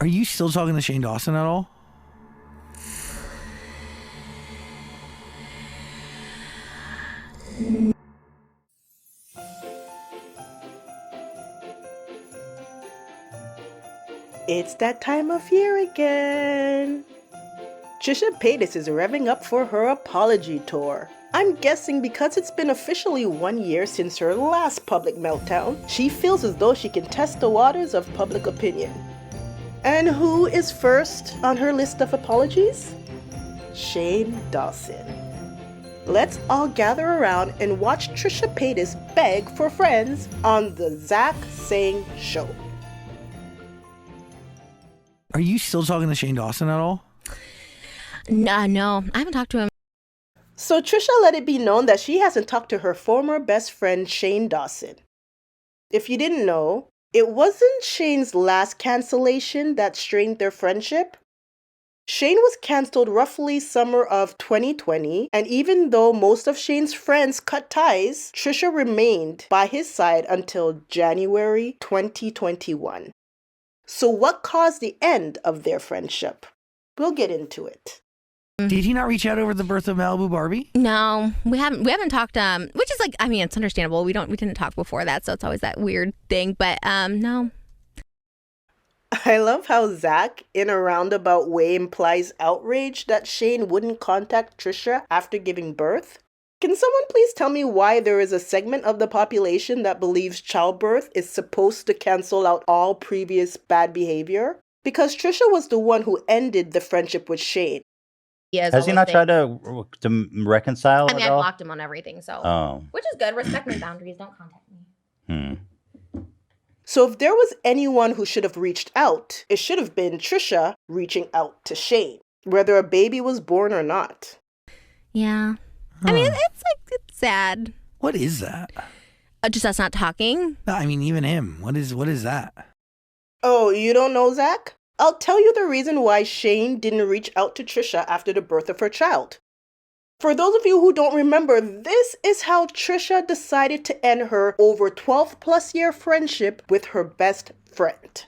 Are you still talking to Shane Dawson at all? It's that time of year again. Trisha Paytas is revving up for her apology tour. I'm guessing because it's been officially 1 year since her last public meltdown, she feels as though she can test the waters of public opinion. And who is first on her list of apologies? Shane Dawson. Let's all gather around and watch Trisha Paytas beg for friends on the Zach Sang Show. Are you still talking to Shane Dawson at all? No, I haven't talked to him. So Trisha let it be known that she hasn't talked to her former best friend Shane Dawson. If you didn't know, it wasn't Shane's last cancellation that strained their friendship. Shane was canceled roughly summer of 2020, and even though most of Shane's friends cut ties, Trisha remained by his side until January 2021. So what caused the end of their friendship? We'll get into it. Did he not reach out over the birth of Malibu Barbie? No, we haven't talked, which is like, I mean, it's understandable. We didn't talk before that, so it's always that weird thing, but no. I love how Zach, in a roundabout way, implies outrage that Shane wouldn't contact Trisha after giving birth. Can someone please tell me why there is a segment of the population that believes childbirth is supposed to cancel out all previous bad behavior? Because Trisha was the one who ended the friendship with Shane. Has he not tried to reconcile? I mean, I all? blocked him on everything, so which is good. Respect my boundaries. Don't contact me. So if there was anyone who should have reached out, it should have been Trisha reaching out to Shane, whether a baby was born or not. Yeah. I mean, it's sad. What is that? Just us not talking. No, I mean, even him. What is that? Oh, you don't know, Zach? I'll tell you the reason why Shane didn't reach out to Trisha after the birth of her child. For those of you who don't remember, this is how Trisha decided to end her over 12+ year friendship with her best friend.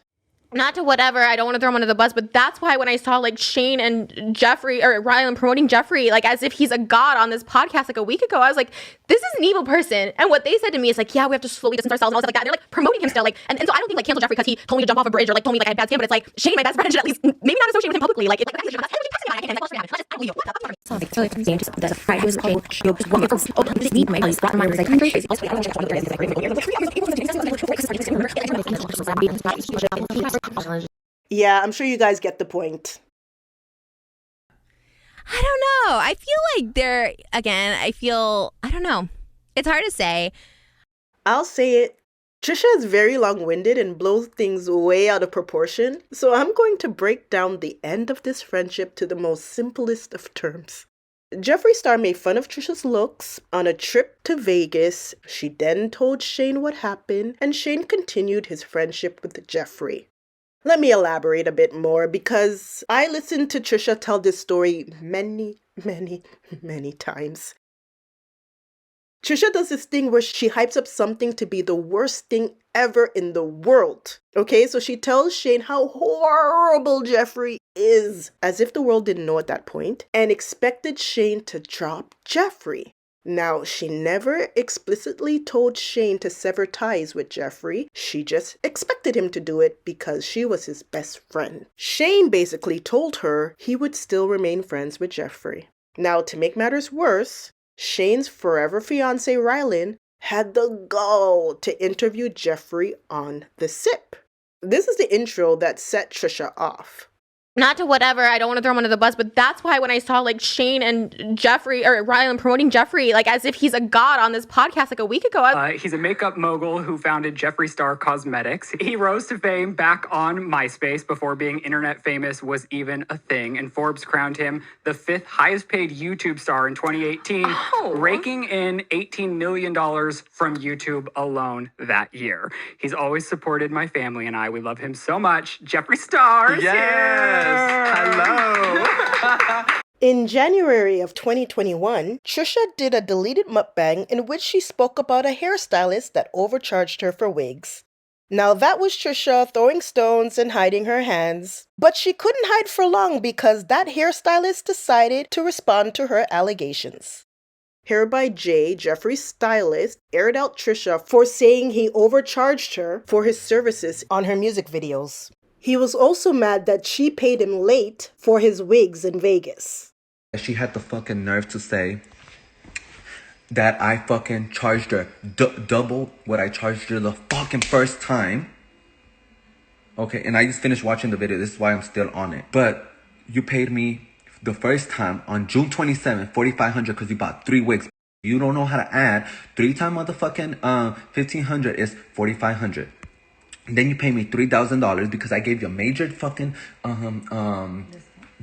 Not to whatever, I don't want to throw him under the bus, but that's why when I saw like Shane and Jeffrey, or Rylan promoting Jeffrey, like as if he's a god on this podcast like a week ago, I was like, this is an evil person. And what they said to me is like, yeah, we have to slowly distance ourselves and all stuff like that. And they're like promoting him still. Like, and so I don't think like cancel Jeffrey because he told me to jump off a bridge or like told me like I had bad skin, but it's like Shane, my best friend, should at least maybe not associate with him publicly. Like, it's like, Yeah, I'm sure you guys get the point. I don't know. I feel like I don't know. It's hard to say. I'll say it. Trisha is very long-winded and blows things way out of proportion, so I'm going to break down the end of this friendship to the most simplest of terms. Jeffree Star made fun of Trisha's looks on a trip to Vegas. She then told Shane what happened, and Shane continued his friendship with Jeffree. Let me elaborate a bit more because I listened to Trisha tell this story many times. Trisha does this thing where she hypes up something to be the worst thing ever in the world. Okay, so she tells Shane how horrible Jeffree is, as if the world didn't know at that point, and expected Shane to drop Jeffree. Now, she never explicitly told Shane to sever ties with Jeffree. She just expected him to do it because she was his best friend. Shane basically told her he would still remain friends with Jeffree. Now, to make matters worse, Shane's forever fiancé Rylan had the gall to interview Jeffree on The Sip. This is the intro that set Trisha off. Not to whatever, I don't want to throw him under the bus, but that's why when I saw like Shane and Jeffrey, or Rylan promoting Jeffrey, like as if he's a god on this podcast like a week ago. He's a makeup mogul who founded Jeffree Star Cosmetics. He rose to fame back on MySpace before being internet famous was even a thing, and Forbes crowned him the 5th highest paid YouTube star in 2018, raking in $18 million from YouTube alone that year. He's always supported my family and I. We love him so much. Jeffree Star is here. Hello. In January of 2021, Trisha did a deleted mukbang in which she spoke about a hairstylist that overcharged her for wigs. Now that was Trisha throwing stones and hiding her hands, but she couldn't hide for long because that hairstylist decided to respond to her allegations. Hair by Jay, Jeffrey's stylist, aired out Trisha for saying he overcharged her for his services on her music videos. He was also mad that she paid him late for his wigs in Vegas. She had the fucking nerve to say that I fucking charged her double what I charged her the fucking first time. Okay, and I just finished watching the video. This is why I'm still on it. But you paid me the first time on June 27th, $4,500 because you bought 3 wigs. You don't know how to add. 3 times motherfucking $1,500 is $4,500. Then you pay me $3,000 because I gave you a major fucking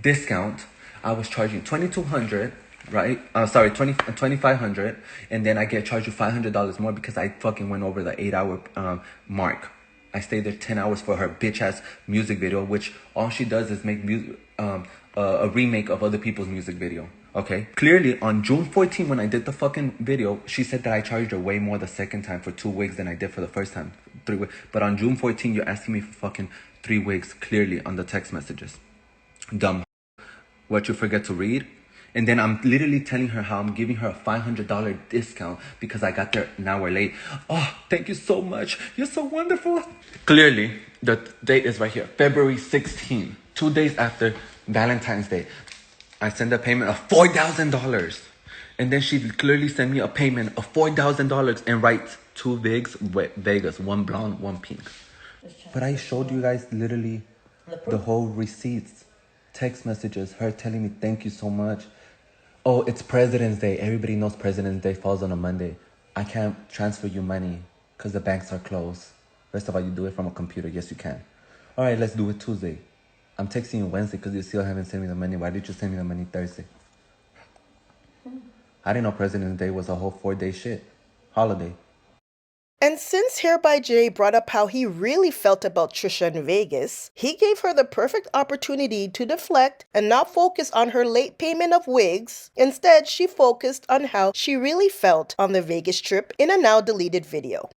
discount. I was charging $2,200, right? Sorry, $2,500, and then I get charged you $500 more because I fucking went over the 8-hour mark. I stayed there 10 hours for her bitch ass music video, which all she does is make music, a remake of other people's music video. Okay. Clearly, on June 14, when I did the fucking video, she said that I charged her way more the second time for 2 wigs than I did for the first time, 3 wigs. But on June 14, you're asking me for fucking 3 wigs clearly on the text messages. Dumb. What you forget to read? And then I'm literally telling her how I'm giving her a $500 discount because I got there an hour late. Oh, thank you so much. You're so wonderful. Clearly, the date is right here. February 16, 2 days after Valentine's Day. I send a payment of $4,000. And then she clearly sent me a payment of $4,000 and writes 2 wigs, Vegas, 1 blonde, 1 pink. But I showed you guys literally the whole receipts, text messages, her telling me thank you so much. Oh, it's President's Day. Everybody knows President's Day falls on a Monday. I can't transfer you money because the banks are closed. First of all, you do it from a computer. Yes, you can. All right, let's do it Tuesday. I'm texting you Wednesday because you still haven't sent me the money. Why did you send me the money Thursday? I didn't know President's Day was a whole 4-day shit. Holiday. And since Hair by Jay brought up how he really felt about Trisha in Vegas, he gave her the perfect opportunity to deflect and not focus on her late payment of wigs. Instead, she focused on how she really felt on the Vegas trip in a now deleted video.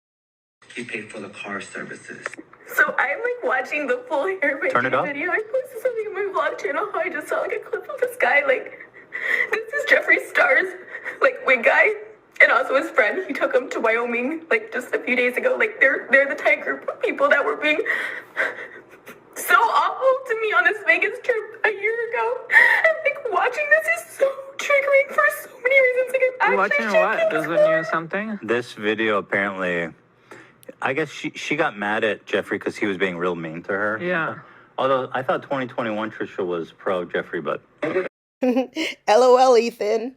He paid for the car services. So I'm like watching the full Hair by Turn Jay it up. video. I posted something in my vlog channel how I just saw like a clip of this guy, like, this is Jeffree Star's like wig guy. And also his friend, he took him to Wyoming like just a few days ago. Like they're the type group of people that were being so awful to me on this Vegas trip a year ago. And like watching this is so triggering for so many reasons. Like I'm actually Watching what? shaking. Does it mean something? This video apparently, I guess she got mad at Jeffree because he was being real mean to her. Yeah. Although I thought 2021 Trisha was pro Jeffree, but LOL, Ethan.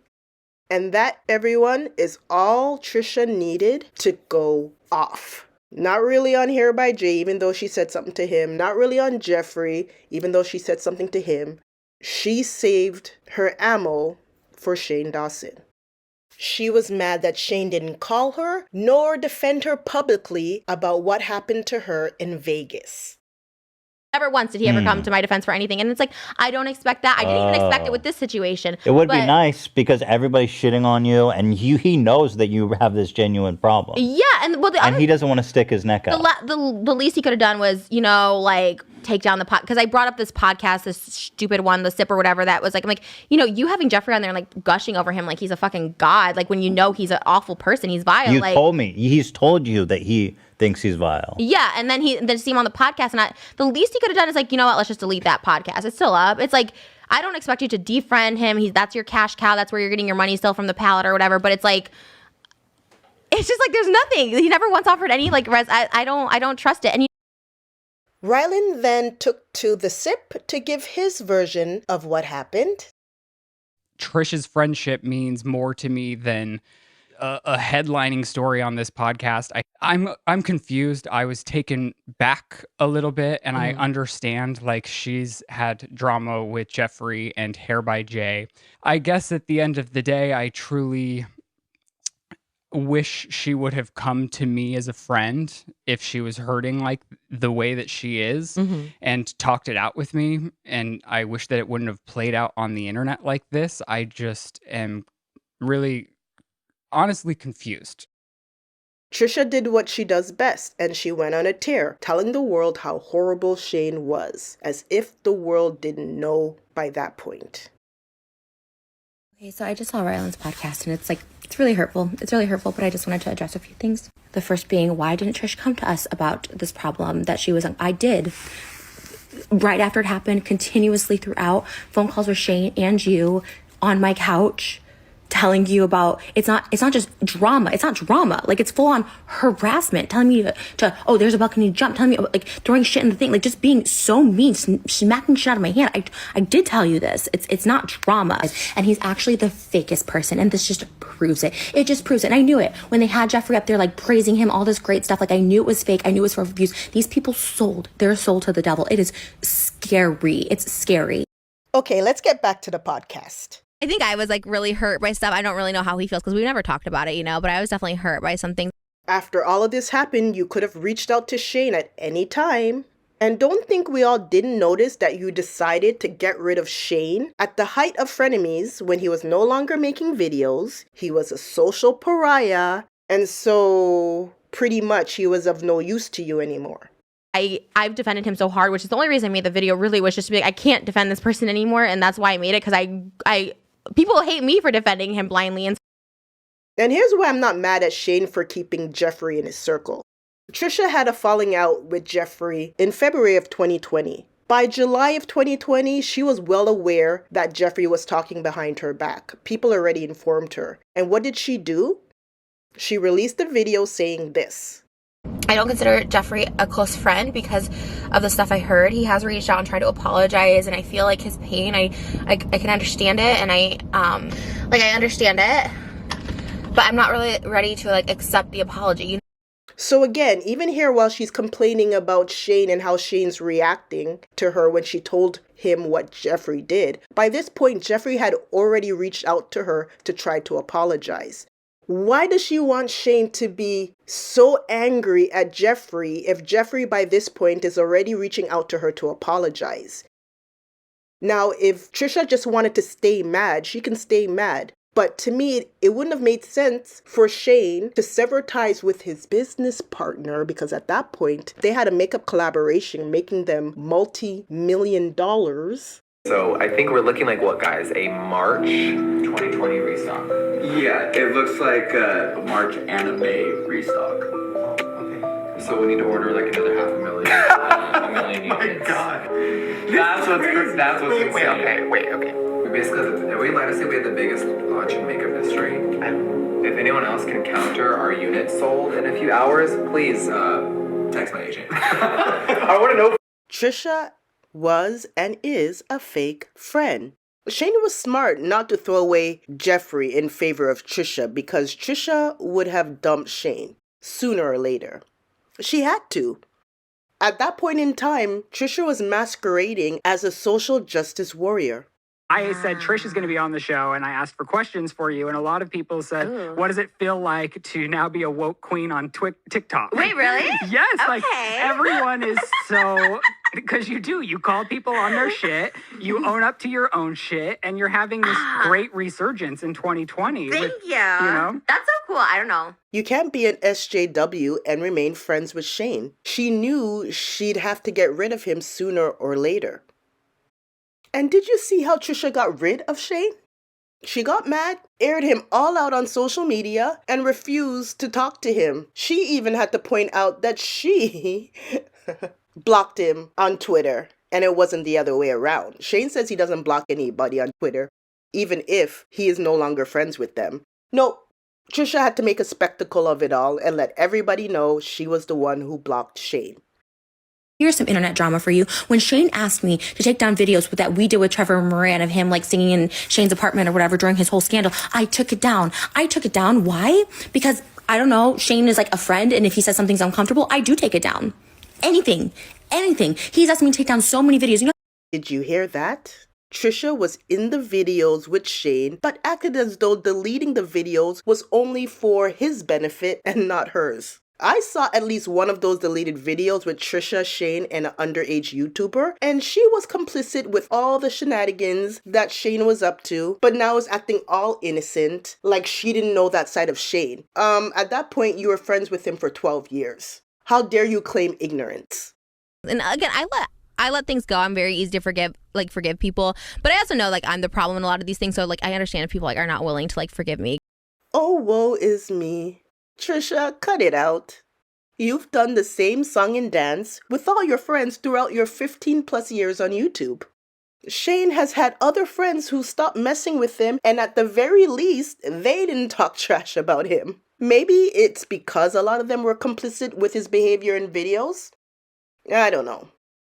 And that, everyone, is all Trisha needed to go off. Not really on Hair by Jay, even though she said something to him. Not really on Jeffree, even though she said something to him. She saved her ammo for Shane Dawson. She was mad that Shane didn't call her, nor defend her publicly about what happened to her in Vegas. Never once did he ever come to my defense for anything. And it's like, I don't expect that. I didn't even expect it with this situation. it would be But- nice because everybody's shitting on you, and he knows that you have this genuine problem, Yeah, and well, the and other he doesn't want to stick his neck out. the least he could have done was, you know, like take down the pod, because I brought up this podcast, this stupid one, the Sip or whatever, that was like, I'm like, you know, you having Jeffree on there like gushing over him like he's a fucking god, like when you know he's an awful person, he's vile. You like, told me he's told you that he thinks he's vile. yeah, and then see him on the podcast, and the least he could have done is like, you know what, let's just delete that podcast. It's still up. It's like, I don't expect you to defriend him. That's your cash cow. That's where you're getting your money still from the pallet or whatever. But it's like, it's just like there's nothing. He never once offered any like I don't trust it. And Rylan then took to the Sip to give his version of what happened. Trisha's friendship means more to me than a headlining story on this podcast. I'm confused. I was taken back a little bit, and I understand like she's had drama with Jeffree and Hair by Jay. I guess at the end of the day, I truly wish she would have come to me as a friend if she was hurting like the way that she is, and talked it out with me. And I wish that it wouldn't have played out on the internet like this. I just am really honestly confused. Trisha did what she does best, and she went on a tear, telling the world how horrible Shane was, as if the world didn't know by that point. Okay, so I just saw Ryland's podcast, and it's really hurtful. It's really hurtful, but I just wanted to address a few things. The first being, why didn't Trish come to us about this problem that she was on? I did. Right after it happened, continuously throughout, phone calls with Shane and you on my couch, telling you about, it's not just drama. It's not drama. Like, it's full on harassment, telling me to oh, there's a balcony jump, telling me about, like, throwing shit in the thing, like, just being so mean, smacking shit out of my hand. I did tell you this. It's not drama. And he's actually the fakest person. And this just proves it. It just proves it. And I knew it. When they had Jeffree up there, like, praising him, all this great stuff, like, I knew it was fake. I knew it was for views. These people sold their soul to the devil. It is scary. It's scary. Okay, let's get back to the podcast. I think I was like really hurt by stuff. I don't really know how he feels because we've never talked about it, but I was definitely hurt by something. After all of this happened, you could have reached out to Shane at any time. And don't think we all didn't notice that you decided to get rid of Shane at the height of frenemies when he was no longer making videos. He was a social pariah. And so pretty much he was of no use to you anymore. I've defended him so hard, which is the only reason I made the video really was just to be like, I can't defend this person anymore. And that's why I made it, because I people hate me for defending him blindly. And here's why I'm not mad at Shane for keeping Jeffree in his circle. Trisha had a falling out with Jeffree in February of 2020. By July of 2020, she was well aware that Jeffree was talking behind her back. People already informed her. And what did she do? She released a video saying this. I don't consider Jeffree a close friend because of the stuff I heard. He has reached out and tried to apologize, and I feel like his pain, I can understand it, and I understand it, but I'm not really ready to accept the apology. So again, even here while she's complaining about Shane and how Shane's reacting to her when she told him what Jeffree did, by this point Jeffree had already reached out to her to try to apologize. Why does she want Shane to be so angry at Jeffree if Jeffree by this point is already reaching out to her to apologize? Now, if Trisha just wanted to stay mad, she can stay mad. But to me, it wouldn't have made sense for Shane to sever ties with his business partner, because at that point, they had a makeup collaboration making them multi-million dollars. So I think we're looking like what, guys? A March 2020 restock. Yeah, it looks like a March and a May restock. Okay. So we need to order like another 500,000. A million units. My God. That's what's insane. Wait, okay. We basically, are we allowed to say we had the biggest launch in makeup history? If anyone else can counter our units sold in a few hours, please text my agent. I want to know. Trisha was and is a fake friend. Shane was smart not to throw away Jeffree in favor of Trisha, because Trisha would have dumped Shane sooner or later. She had to. At that point in time, Trisha was masquerading as a social justice warrior. I said Trish is going to be on the show, and I asked for questions for you, and a lot of people said, Ooh. What does it feel like to now be a woke queen on TikTok? Wait, really? Yes, Okay. everyone is so, because you call people on their shit, you own up to your own shit, and you're having this great resurgence in 2020. Thank you. know? That's so cool. I don't know. You can't be an SJW and remain friends with Shane. She knew she'd have to get rid of him sooner or later. And did you see how Trisha got rid of Shane? She got mad, aired him all out on social media, and refused to talk to him. She even had to point out that she blocked him on Twitter, and it wasn't the other way around. Shane says he doesn't block anybody on Twitter, even if he is no longer friends with them. No, Trisha had to make a spectacle of it all and let everybody know she was the one who blocked Shane. Here's some internet drama for you. When Shane asked me to take down videos that we did with Trevor Moran of him singing in Shane's apartment or whatever during his whole scandal, I took it down. Why? Because, I don't know, Shane is a friend, and if he says something's uncomfortable, I do take it down. Anything. He's asked me to take down so many videos. Did you hear that? Trisha was in the videos with Shane, but acted as though deleting the videos was only for his benefit and not hers. I saw at least one of those deleted videos with Trisha, Shane, and an underage YouTuber, and she was complicit with all the shenanigans that Shane was up to, but now is acting all innocent, like she didn't know that side of Shane. At that point, you were friends with him for 12 years. How dare you claim ignorance? And again, I let things go. I'm very easy to forgive people, but I also know like I'm the problem in a lot of these things. So like I understand if people like are not willing to like forgive me. Oh, woe is me. Trisha, cut it out. You've done the same song and dance with all your friends throughout your 15 plus years on YouTube. Shane has had other friends who stopped messing with him, and at the very least, they didn't talk trash about him. Maybe it's because a lot of them were complicit with his behavior in videos? I don't know.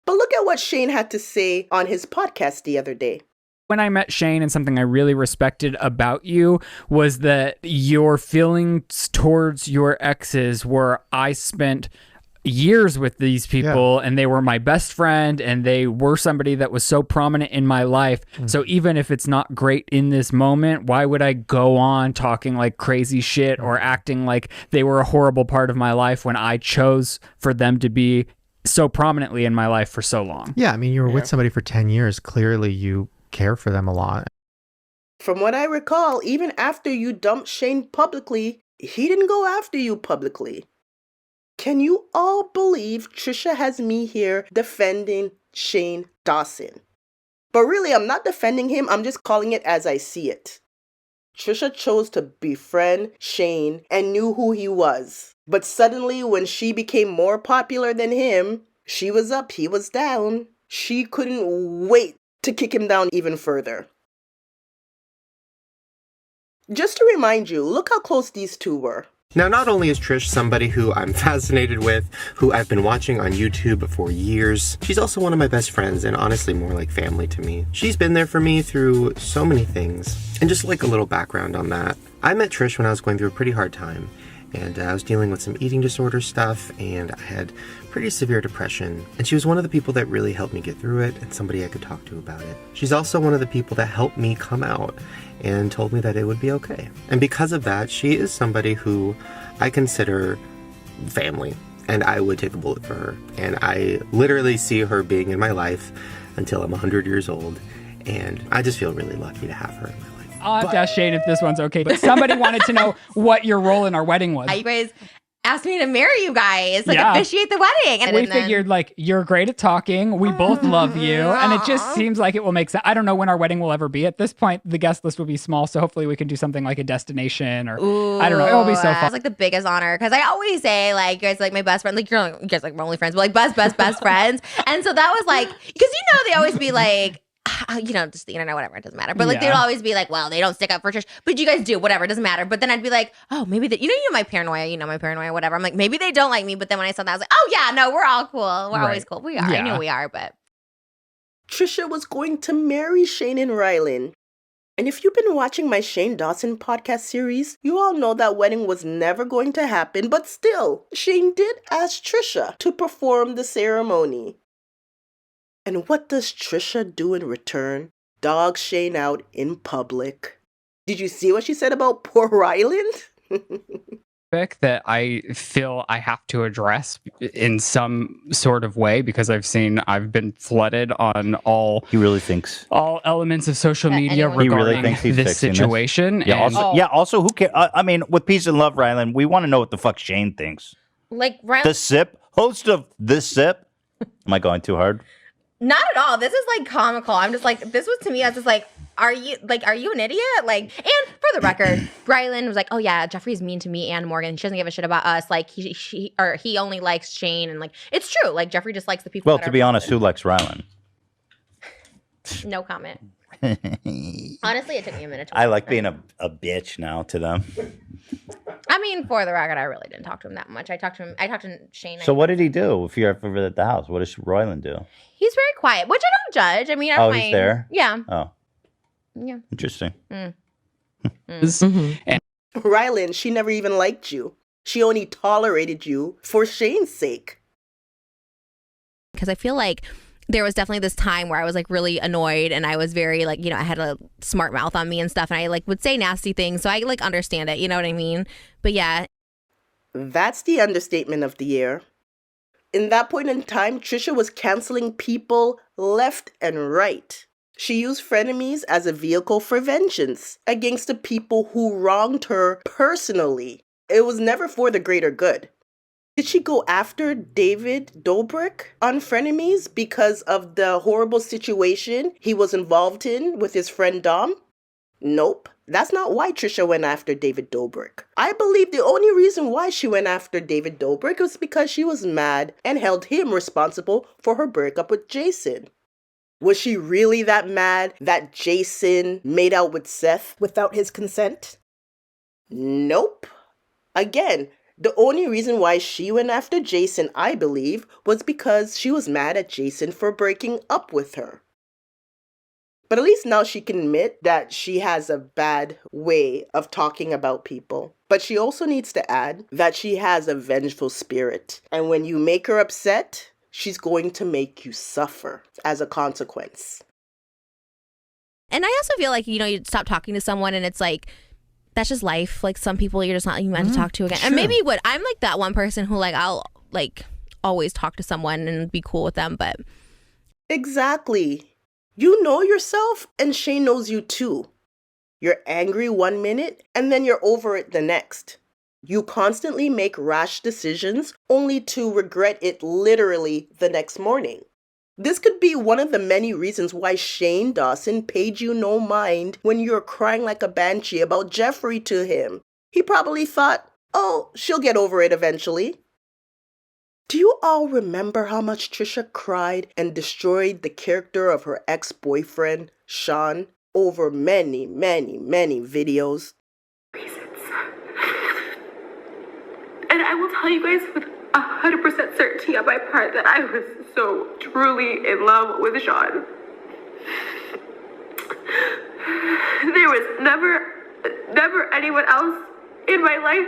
But look at what Shane had to say on his podcast the other day. When I met Shane, and something I really respected about you was that your feelings towards your exes were, I spent years with these people and they were my best friend and they were somebody that was so prominent in my life. So even if it's not great in this moment, why would I go on talking like crazy shit or acting like they were a horrible part of my life when I chose for them to be so prominently in my life for so long? Yeah, I mean, you were with somebody for 10 years. Clearly, you care for them a lot. From what I recall, even after you dumped Shane publicly, he didn't go after you publicly. Can you all believe Trisha has me here defending Shane Dawson? But really, I'm not defending him. I'm just calling it as I see it. Trisha chose to befriend Shane and knew who he was. But suddenly, when she became more popular than him, she was up, he was down. She couldn't wait to kick him down even further. Just to remind you, look how close these two were. Now, not only is Trish somebody who I'm fascinated with, who I've been watching on YouTube for years, she's also one of my best friends and honestly more like family to me. She's been there for me through so many things. And just like a little background on that, I met Trish when I was going through a pretty hard time. And I was dealing with some eating disorder stuff, and I had pretty severe depression. And she was one of the people that really helped me get through it, and somebody I could talk to about it. She's also one of the people that helped me come out and told me that it would be okay. And because of that, she is somebody who I consider family, and I would take a bullet for her. And I literally see her being in my life until I'm 100 years old, and I just feel really lucky to have her in my life. I'll have to ask Shane if this one's okay. But somebody wanted to know what your role in our wedding was. You guys asked me to marry you guys, like officiate the wedding. And we figured like you're great at talking. We both love you. And it just seems like it will make sense. I don't know when our wedding will ever be. At this point, the guest list will be small. So hopefully we can do something like a destination or I don't know. It'll be so fun. It's like the biggest honor. Cause I always say like, you guys are like my best friend. Like you guys are like my only friends, but like best friends. And so that was like, cause they always be like, just the internet, whatever, it doesn't matter. But like they'd always be like, well, they don't stick up for Trish, but you guys do, whatever, it doesn't matter. But then I'd be like, oh, maybe that, my paranoia, whatever. I'm like, maybe they don't like me. But then when I saw that, I was like, oh yeah, no, we're all cool. We're always cool. We are. I know we are, but. Trisha was going to marry Shane and Rylan. And if you've been watching my Shane Dawson podcast series, you all know that wedding was never going to happen. But still, Shane did ask Trisha to perform the ceremony. And what does Trisha do in return? Dog Shane out in public. Did you see what she said about poor Ryland? That I feel I have to address in some sort of way because I've been flooded on all elements of social media regarding this situation. Also, who cares? I mean, with peace and love, Ryland, we want to know what the fuck Shane thinks. Like Ryland, the Sip, host of This Sip. Am I going too hard? Not at all. This is like comical. I'm just like, this was to me, I was just like, are you an idiot? Like, and for the record, Rylan was like, oh yeah, Jeffrey's mean to me and Morgan. She doesn't give a shit about us. Like he only likes Shane. And like, it's true. Like Jeffrey just likes the people. Well, to be honest, who likes Rylan? No comment. Honestly, it took me a minute. I like being a bitch now to them. I mean, for the record, I really didn't talk to him that much. I talked to Shane. So what did he do if you're ever at the house? What does Rylan do? He's very quiet, which I don't judge. I mean, I don't mind. He's there? Yeah. Oh. Yeah. Interesting. Rylan, she never even liked you. She only tolerated you for Shane's sake. Because I feel like there was definitely this time where I was like really annoyed and I was very like, I had a smart mouth on me and stuff and I like would say nasty things. So I like understand it. You know what I mean? But yeah. That's the understatement of the year. In that point in time, Trisha was canceling people left and right. She used frenemies as a vehicle for vengeance against the people who wronged her personally. It was never for the greater good. Did she go after David Dobrik on frenemies because of the horrible situation he was involved in with his friend Dom? Nope. That's not why Trisha went after David Dobrik. I believe the only reason why she went after David Dobrik was because she was mad and held him responsible for her breakup with Jason. Was she really that mad that Jason made out with Seth without his consent? Nope. Again, the only reason why she went after Jason, I believe, was because she was mad at Jason for breaking up with her. But at least now she can admit that she has a bad way of talking about people. But she also needs to add that she has a vengeful spirit. And when you make her upset, she's going to make you suffer as a consequence. And I also feel like, you stop talking to someone and it's like, that's just life. Like some people you're just not even meant to talk to again. True. And maybe I'm like that one person who I'll always talk to someone and be cool with them, but. Exactly. You know yourself, and Shane knows you too. You're angry one minute, and then you're over it the next. You constantly make rash decisions, only to regret it literally the next morning. This could be one of the many reasons why Shane Dawson paid you no mind when you were crying like a banshee about Jeffrey to him. He probably thought, oh, she'll get over it eventually. Do you all remember how much Trisha cried and destroyed the character of her ex-boyfriend, Sean, over many, many, many videos? Reasons. And I will tell you guys with 100% certainty on my part that I was so truly in love with Sean. There was never anyone else in my life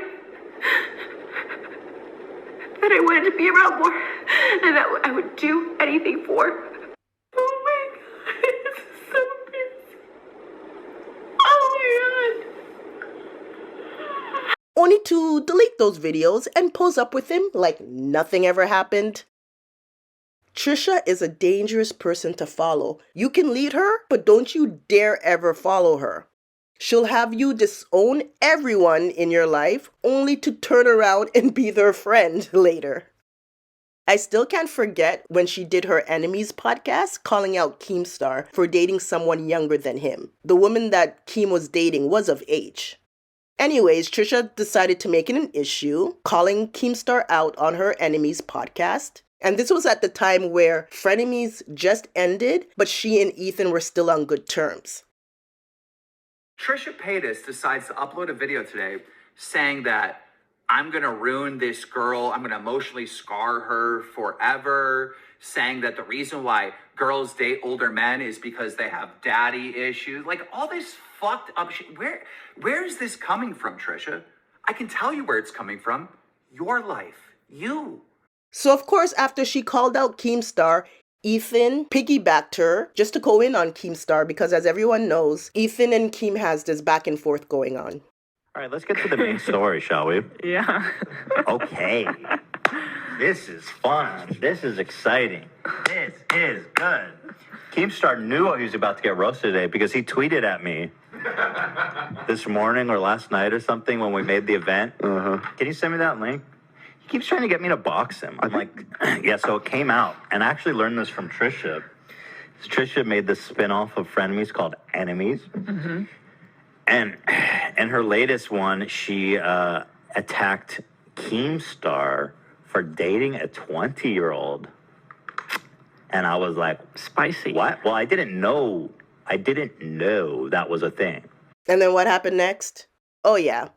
that I wanted to be around more and that I would do anything for. Oh my God, it's so crazy. Oh my God. Only to delete those videos and pose up with him like nothing ever happened. Trisha is a dangerous person to follow. You can lead her, but don't you dare ever follow her. She'll have you disown everyone in your life only to turn around and be their friend later. I still can't forget when she did her Enemies podcast calling out Keemstar for dating someone younger than him. The woman that Keem was dating was of age. Anyways, Trisha decided to make it an issue, calling Keemstar out on her Enemies podcast. And this was at the time where Frenemies just ended, but she and Ethan were still on good terms. Trisha Paytas decides to upload a video today saying that I'm going to ruin this girl. I'm going to emotionally scar her forever. Saying that the reason why girls date older men is because they have daddy issues. Like all this fucked up shit. Where is this coming from, Trisha? I can tell you where it's coming from. Your life. You. So of course, after she called out Keemstar, Ethan piggybacked her just to go in on Keemstar because as everyone knows, Ethan and Keem has this back and forth going on. All right, let's get to the main story, shall we? Yeah. Okay. This is fun. This is exciting. This is good. Keemstar knew he was about to get roasted today because he tweeted at me this morning or last night or something when we made the event. Can you send me that link? He keeps trying to get me to box him. I'm like, yeah, so it came out. And I actually learned this from Trisha. Trisha made this spin-off of Frenemies called Enemies. Mm-hmm. And in her latest one, she attacked Keemstar for dating a 20-year-old. And I was like, spicy. What? Well, I didn't know that was a thing. And then what happened next? Oh yeah.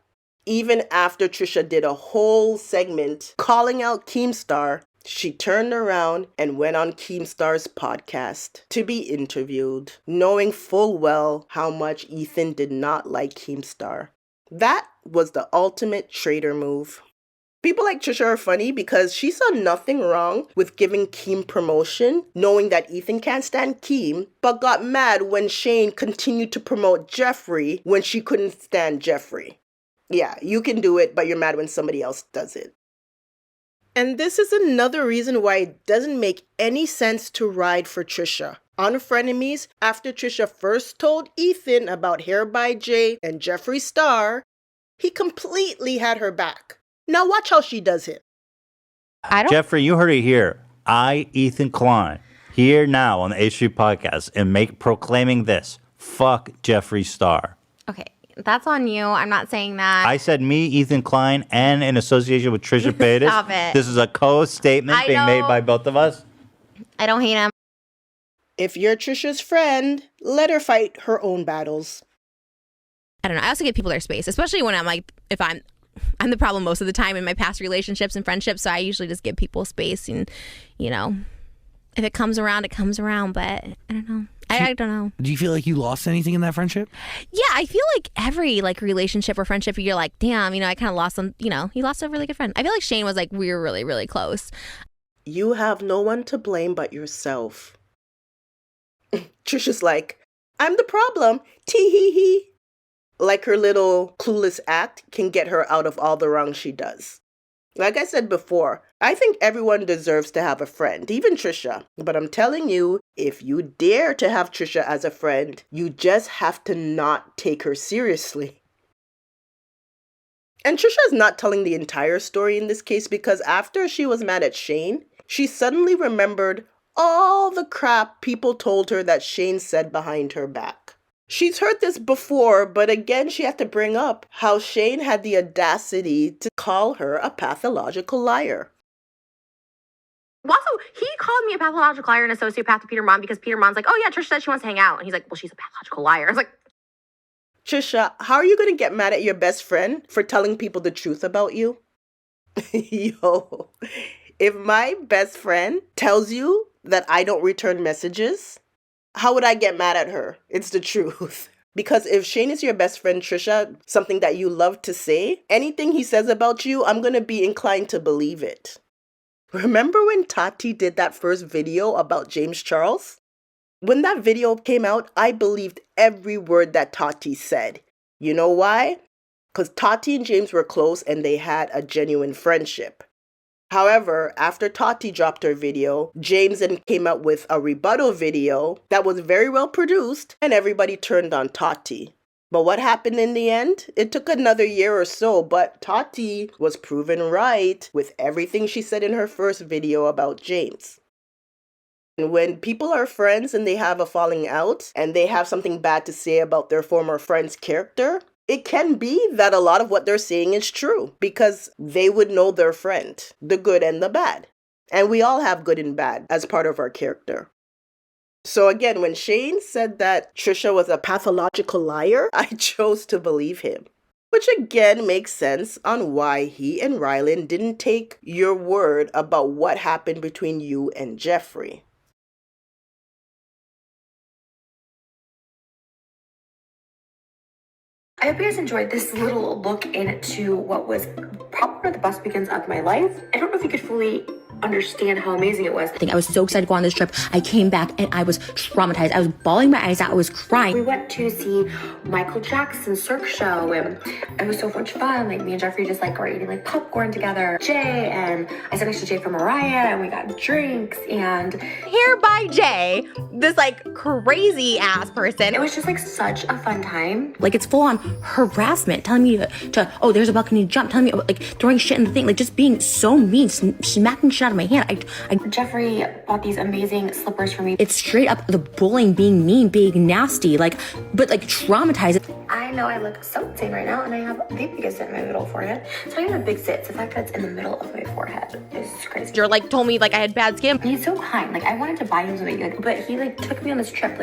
Even after Trisha did a whole segment calling out Keemstar, she turned around and went on Keemstar's podcast to be interviewed, knowing full well how much Ethan did not like Keemstar. That was the ultimate traitor move. People like Trisha are funny because she saw nothing wrong with giving Keem promotion, knowing that Ethan can't stand Keem, but got mad when Shane continued to promote Jeffrey when she couldn't stand Jeffrey. Yeah, you can do it, but you're mad when somebody else does it. And this is another reason why it doesn't make any sense to ride for Trisha. On Frenemies, after Trisha first told Ethan about Hair by Jay and Jeffree Star, he completely had her back. Now watch how she does him. Jeffrey, you heard it here. I, Ethan Klein, here now on the H3 podcast and proclaiming this. Fuck Jeffree Star. Okay, that's on you. I'm not saying that. I said me, Ethan Klein, and in association with Trisha Paytas. Stop it. This is a co-statement being made by both of us. I don't hate him. If you're Trisha's friend, let her fight her own battles. I don't know. I also give people their space, especially when I'm like, if I'm the problem most of the time in my past relationships and friendships. So I usually just give people space, and if it comes around, it comes around. But I don't know. I don't know. Do you feel like you lost anything in that friendship? Yeah, I feel like every relationship or friendship, you're like, damn, I kind of lost some. You lost a really good friend. I feel like Shane was like, we were really, really close. You have no one to blame but yourself. Trisha's like, I'm the problem. Tee-hee-hee. Like her little clueless act can get her out of all the wrong she does. Like I said before, I think everyone deserves to have a friend, even Trisha. But I'm telling you, if you dare to have Trisha as a friend, you just have to not take her seriously. And Trisha is not telling the entire story in this case because after she was mad at Shane, she suddenly remembered all the crap people told her that Shane said behind her back. She's heard this before, but again, she had to bring up how Shane had the audacity to call her a pathological liar. Also, he called me a pathological liar and a sociopath to Peter Mon because Peter Mon's like, oh yeah, Trisha said she wants to hang out. And he's like, well, she's a pathological liar. I was like, Trisha, how are you going to get mad at your best friend for telling people the truth about you? Yo, if my best friend tells you that I don't return messages, how would I get mad at her? It's the truth. Because if Shane is your best friend, Trisha, something that you love to say, anything he says about you, I'm going to be inclined to believe it. Remember when Tati did that first video about James Charles? When that video came out, I believed every word that Tati said. You know why? Because Tati and James were close and they had a genuine friendship. However, after Tati dropped her video, James then came out with a rebuttal video that was very well produced and everybody turned on Tati. But what happened in the end? It took another year or so, but Tati was proven right with everything she said in her first video about James. And when people are friends and they have a falling out and they have something bad to say about their former friend's character, it can be that a lot of what they're saying is true because they would know their friend, the good and the bad. And we all have good and bad as part of our character. So again, when Shane said that Trisha was a pathological liar, I chose to believe him. Which again makes sense on why he and Rylan didn't take your word about what happened between you and Jeffree. I hope you guys enjoyed this little look into what was probably one of the best weekends of my life. I don't know if you could fully understand how amazing it was. I was so excited to go on this trip. I came back and I was traumatized. I was bawling my eyes out. I was crying. We went to see Michael Jackson's Cirque show and it was so much fun. Like me and Jeffree just were eating popcorn together. Jay and I sat next to Jay for Mariah and we got drinks and Hair by Jay, this crazy ass person. It was just such a fun time. It's full on harassment, telling me to oh, there's a balcony jump, telling me throwing shit in the thing, just being so mean, smacking shit out of my hand. Jeffree bought these amazing slippers for me. It's straight up the bullying, being mean, being nasty, but traumatized. I know I look so insane right now and I have the biggest zit in my middle forehead. So I have a big zit. The fact that it's in the middle of my forehead is crazy. You're told me I had bad skin. And he's so kind. I wanted to buy him something, but he took me on this trip,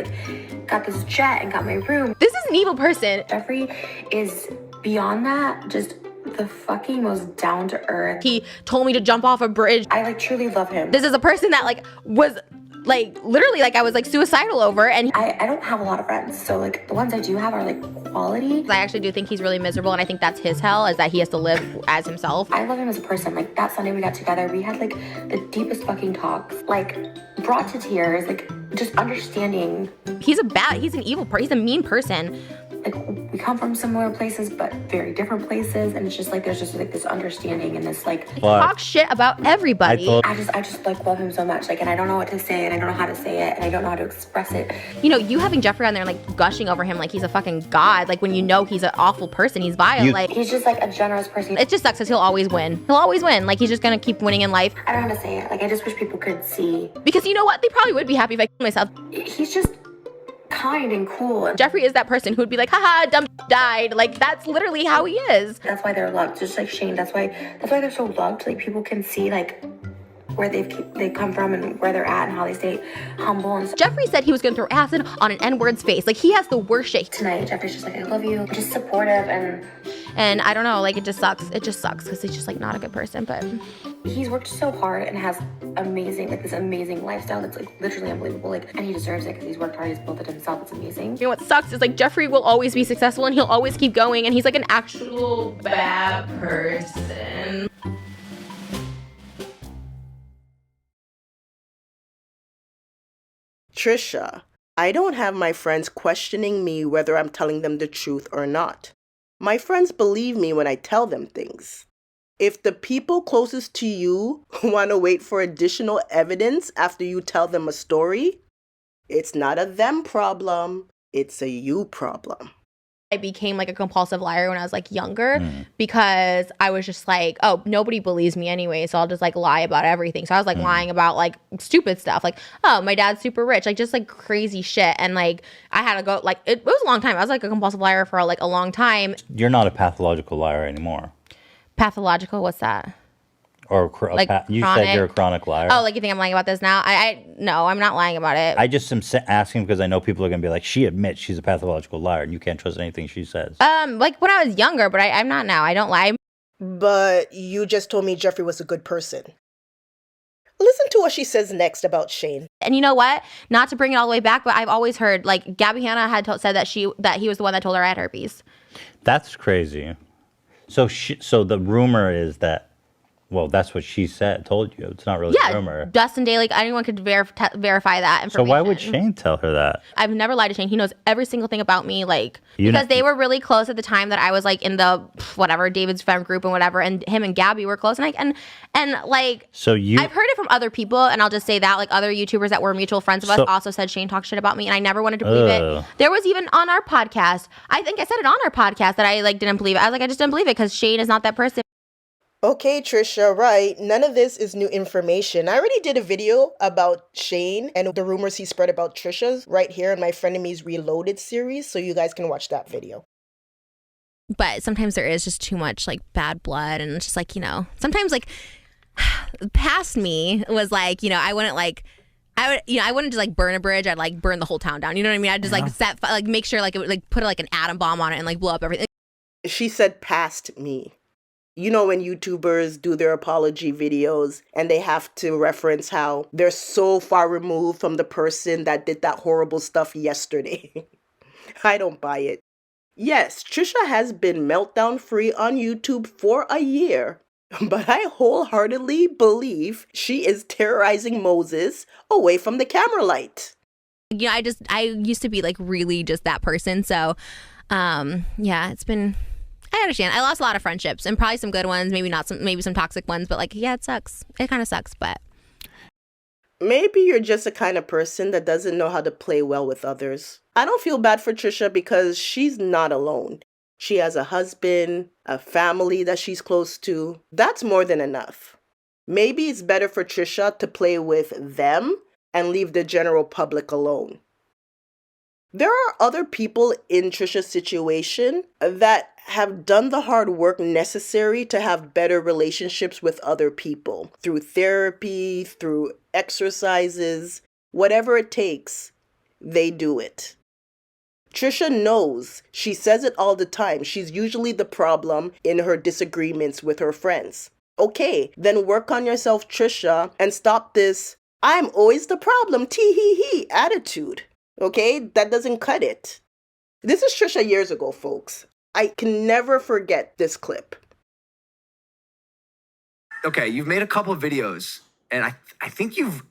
got this jet and got my room. This is an evil person. Jeffree is beyond that, just the fucking most down to earth. He told me to jump off a bridge. I truly love him. This is a person that was literally I was suicidal over, and I don't have a lot of friends, so the ones I do have are quality. I actually do think he's really miserable, and I think that's his hell, is that he has to live as himself. I love him as a person. That Sunday we got together, we had the deepest fucking talks, brought to tears, just understanding. He's an evil person. He's a mean person. We we come from similar places, but very different places. And it's just like, there's just like this understanding and this like. Talk shit about everybody. I just like love him so much. Like, and I don't know what to say and I don't know how to say it and I don't know how to express it. You know, you having Jeffrey on there like gushing over him like he's a fucking god. Like when you know he's an awful person, he's vile. Like he's just like a generous person. It just sucks because he'll always win. He'll always win. Like he's just gonna keep winning in life. I don't know how to say it. Like I just wish people could see. Because you know what? They probably would be happy if I killed myself. He's just kind and cool. Jeffrey is that person who would be like, haha, dumb died. Like that's literally how he is. That's why they're loved, just like Shane. That's why they're so loved. Like people can see like where they come from and where they're at and how they stay humble. And Jeffrey said he was gonna throw acid on an N-word's face. Like he has the worst shit. Tonight, Jeffrey's just like, I love you. Just supportive and I don't know, like it just sucks. It just sucks because he's just like not a good person. But he's worked so hard and has this amazing lifestyle that's like literally unbelievable. Like, and he deserves it because he's worked hard. He's built it himself. It's amazing. You know what sucks is like Jeffrey will always be successful and he'll always keep going and he's like an actual bad person. Trisha, I don't have my friends questioning me whether I'm telling them the truth or not. My friends believe me when I tell them things. If the people closest to you want to wait for additional evidence after you tell them a story, it's not a them problem, it's a you problem. I became like a compulsive liar when I was like younger because I was just like, oh, nobody believes me anyway, so I'll just like lie about everything. So I was like lying about like stupid stuff, like, oh, my dad's super rich, like just like crazy shit. And like I had to go, like it was a long time. I was like a compulsive liar for like a long time. You're not a pathological liar anymore. Pathological? What's that? Or like you chronic? said you're a chronic liar. Oh, like you think I'm lying about this now? No, I'm not lying about it. I just am asking because I know people are going to be like, she admits she's a pathological liar and you can't trust anything she says. Like when I was younger, but I'm not now. I don't lie. But you just told me Jeffrey was a good person. Listen to what she says next about Shane. And you know what? Not to bring it all the way back, but I've always heard, like, Gabby Hanna had said that he was the one that told her I had herpes. That's crazy. So the rumor is that, well, that's what she told you. It's not really a rumor. Dustin Daly, anyone could verify that information. So why would Shane tell her that? I've never lied to Shane. He knows every single thing about me, like, because they were really close at the time that I was like in the David's femme group and whatever, and him and Gabby were close, and like. So I've heard it from other people, and I'll just say that like other YouTubers that were mutual friends of us also said Shane talked shit about me, and I never wanted to believe it. There was even on our podcast. I think I said it on our podcast that I like didn't believe it. I was like, I just didn't believe it because Shane is not that person. Okay, Trisha, right. None of this is new information. I already did a video about Shane and the rumors he spread about Trisha's right here in my Frenemies Reloaded series, so you guys can watch that video. But sometimes there is just too much like bad blood, and it's just like, you know, sometimes like past me was like, you know, I wouldn't just like burn a bridge. I'd like burn the whole town down. You know what I mean? I'd just like make sure like it would like put like an atom bomb on it and like blow up everything. She said past me. You know when YouTubers do their apology videos and they have to reference how they're so far removed from the person that did that horrible stuff yesterday. I don't buy it. Yes, Trisha has been meltdown free on YouTube for a year, but I wholeheartedly believe she is terrorizing Moses away from the camera light. You know, I used to be like really just that person. So, yeah, it's been. I understand. I lost a lot of friendships and probably some good ones, maybe some toxic ones, but like, yeah, it sucks. It kind of sucks, but. Maybe you're just a kind of person that doesn't know how to play well with others. I don't feel bad for Trisha because she's not alone. She has a husband, a family that she's close to. That's more than enough. Maybe it's better for Trisha to play with them and leave the general public alone. There are other people in Trisha's situation that have done the hard work necessary to have better relationships with other people through therapy, through exercises, whatever it takes, they do it. Trisha knows, she says it all the time, she's usually the problem in her disagreements with her friends. Okay, then work on yourself, Trisha, and stop this, I'm always the problem, tee-hee-hee attitude. Okay, that doesn't cut it. This is Trisha years ago, folks. I can never forget this clip. Okay, you've made a couple of videos, and I think you've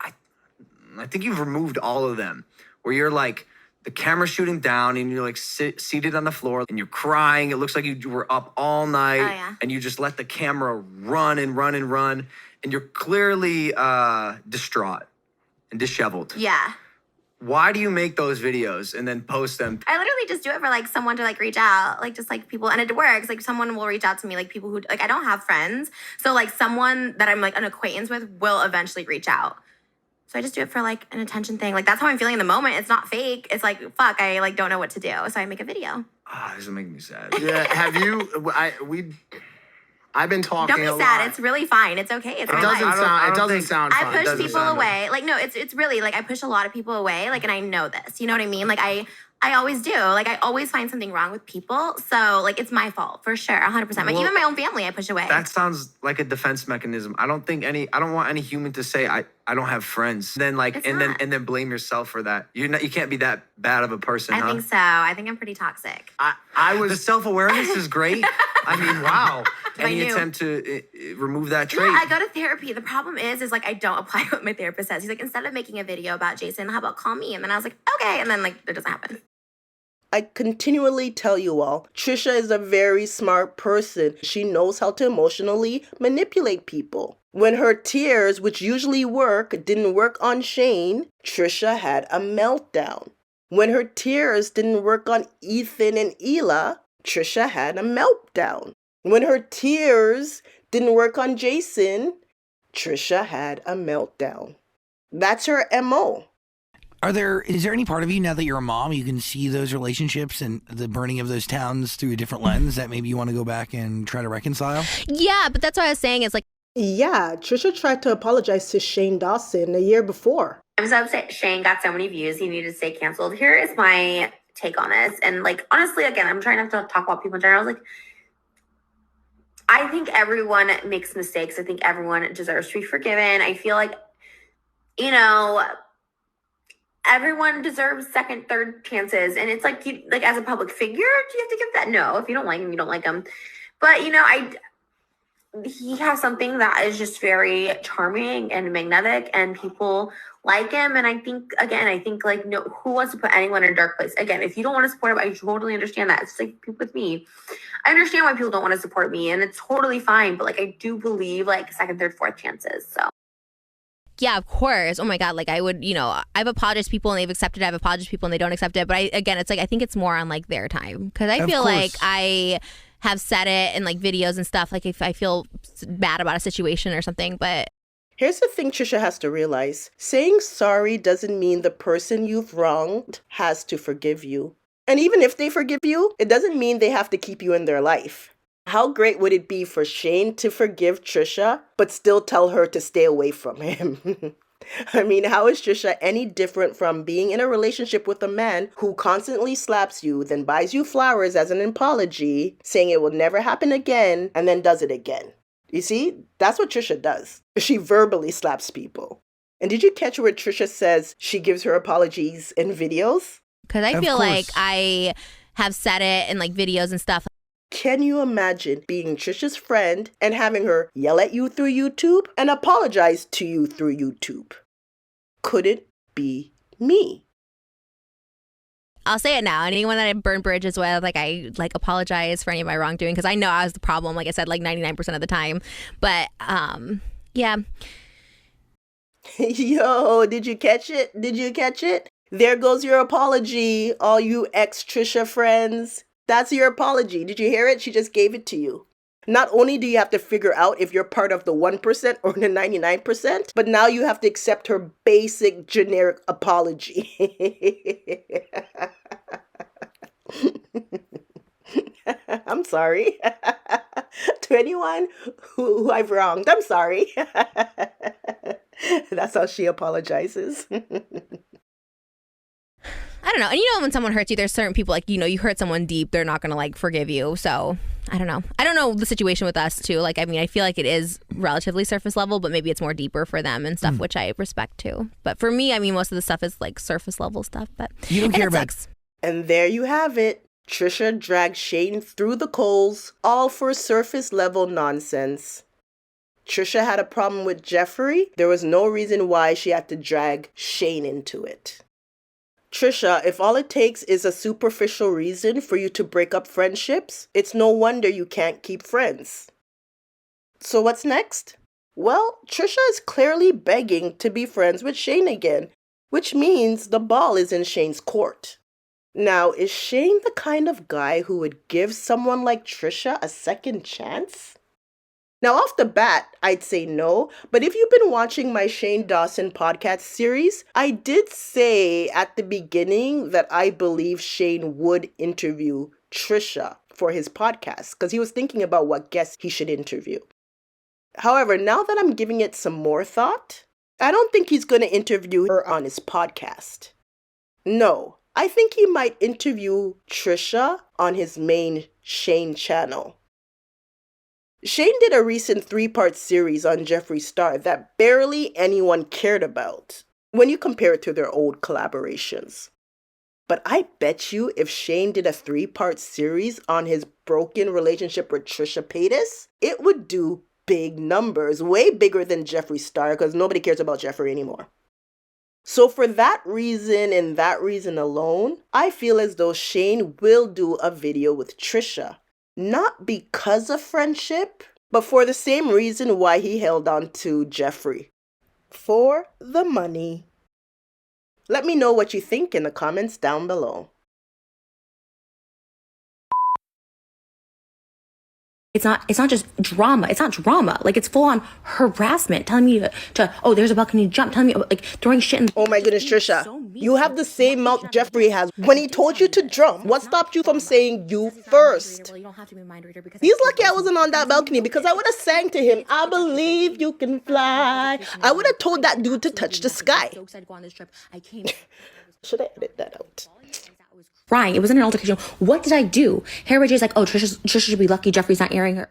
removed all of them, where you're like, the camera's shooting down and you're like seated on the floor and you're crying. It looks like you were up all night and you just let the camera run and run and run. And you're clearly distraught and disheveled. Yeah. Why do you make those videos and then post them? I literally just do it for like someone to like reach out, like just like people, and it works. Like someone will reach out to me, like people who like I don't have friends, so like someone that I'm like an acquaintance with will eventually reach out. So I just do it for like an attention thing. Like that's how I'm feeling in the moment. It's not fake. It's like fuck, I like don't know what to do, so I make a video. This is making me sad. Yeah, have you? I've been talking. Don't be sad. It's really fine. It's okay. It's It doesn't sound. I fun. push people away. Like no, it's really like I push a lot of people away. Like, and I know this. You know what I mean? Like I always do. Like I always find something wrong with people. So like it's my fault for sure, 100%. Like even my own family, I push away. That sounds like a defense mechanism. I don't want any human to say I don't have friends. Then then blame yourself for that. You can't be that bad of a person. I think so. I think I'm pretty toxic. The self-awareness is great. I mean, wow. Any attempt to remove that trait? Yeah, I go to therapy. The problem is like I don't apply what my therapist says. He's like, instead of making a video about Jason, how about call me? And then I was like, okay. And then like it doesn't happen. I continually tell you all, Trisha is a very smart person. She knows how to emotionally manipulate people. When her tears, which usually work, didn't work on Shane, Trisha had a meltdown. When her tears didn't work on Ethan and Ela, Trisha had a meltdown. When her tears didn't work on Jason, Trisha had a meltdown. That's her MO. Is there any part of you now that you're a mom, you can see those relationships and the burning of those towns through a different lens that maybe you want to go back and try to reconcile? Yeah, but that's what I was saying. It's like, yeah, Trisha tried to apologize to Shane Dawson a year before. I'm so upset Shane got so many views. He needed to stay canceled. Here is my take on this. And like, honestly, again, I'm trying not to talk about people in general. Like, I think everyone makes mistakes. I think everyone deserves to be forgiven. I feel like, everyone deserves second, third chances. And it's like, as a public figure, do you have to give that? No. If you don't like him, you don't like him. But, he has something that is just very charming and magnetic, and people like him. And I think like, no, who wants to put anyone in a dark place? Again, if you don't want to support him, I totally understand that. It's like with me. I understand why people don't want to support me, and it's totally fine. But like, I do believe like second, third, fourth chances. So. Yeah, of course. Oh my God. Like I would, I've apologized to people and they've accepted it. I've apologized to people and they don't accept it. But it's like, I think it's more on like their time. Cause I feel like I have said it in like videos and stuff. Like if I feel bad about a situation or something, but. Here's the thing Trisha has to realize. Saying sorry doesn't mean the person you've wronged has to forgive you. And even if they forgive you, it doesn't mean they have to keep you in their life. How great would it be for Shane to forgive Trisha, but still tell her to stay away from him? I mean, how is Trisha any different from being in a relationship with a man who constantly slaps you, then buys you flowers as an apology, saying it will never happen again, and then does it again? You see, that's what Trisha does. She verbally slaps people. And did you catch where Trisha says she gives her apologies in videos? Because I feel like I have said it in like videos and stuff. Can you imagine being Trisha's friend and having her yell at you through YouTube and apologize to you through YouTube? Could it be me? I'll say it now. Anyone that I burn bridges with, like I like apologize for any of my wrongdoing because I know I was the problem. Like I said, like 99% of the time. But yeah. Yo, did you catch it? Did you catch it? There goes your apology, all you ex-Trisha friends. That's your apology. Did you hear it? She just gave it to you. Not only do you have to figure out if you're part of the 1% or the 99%, but now you have to accept her basic generic apology. I'm sorry. To anyone who I've wronged, I'm sorry. That's how she apologizes. I don't know. And when someone hurts you, there's certain people like, you hurt someone deep, they're not going to like forgive you. So I don't know. I don't know the situation with us too. Like, I mean, I feel like it is relatively surface level, but maybe it's more deeper for them and stuff, which I respect too. But for me, I mean, most of the stuff is like surface level stuff, but you don't care about. And there you have it. Trisha dragged Shane through the coals, all for surface level nonsense. Trisha had a problem with Jeffrey. There was no reason why she had to drag Shane into it. Trisha, if all it takes is a superficial reason for you to break up friendships, it's no wonder you can't keep friends. So what's next? Well, Trisha is clearly begging to be friends with Shane again, which means the ball is in Shane's court. Now, is Shane the kind of guy who would give someone like Trisha a second chance? Now, off the bat, I'd say no, but if you've been watching my Shane Dawson podcast series, I did say at the beginning that I believe Shane would interview Trisha for his podcast because he was thinking about what guests he should interview. However, now that I'm giving it some more thought, I don't think he's going to interview her on his podcast. No, I think he might interview Trisha on his main Shane channel. Shane did a recent 3-part series on Jeffree Star that barely anyone cared about when you compare it to their old collaborations. But I bet you if Shane did a 3-part series on his broken relationship with Trisha Paytas, it would do big numbers, way bigger than Jeffree Star, because nobody cares about Jeffree anymore. So for that reason and that reason alone, I feel as though Shane will do a video with Trisha. Not because of friendship, but for the same reason why he held on to Jeffree. For the money. Let me know what you think in the comments down below. It's not just drama. It's not drama. Like, it's full on harassment. Telling me to oh, there's a balcony jump. Telling me, like, throwing shit in. Oh my goodness, Trisha. You have the same mouth Jeffree has. When he told you to jump, what stopped you from saying you first? He's lucky I wasn't on that balcony because I would have sang to him, I believe you can fly. I would have told that dude to touch the sky. Should I edit that out? Crying. It wasn't an altercation. What did I do? Harry J's like, oh, Trisha should be lucky Jeffree's not airing her.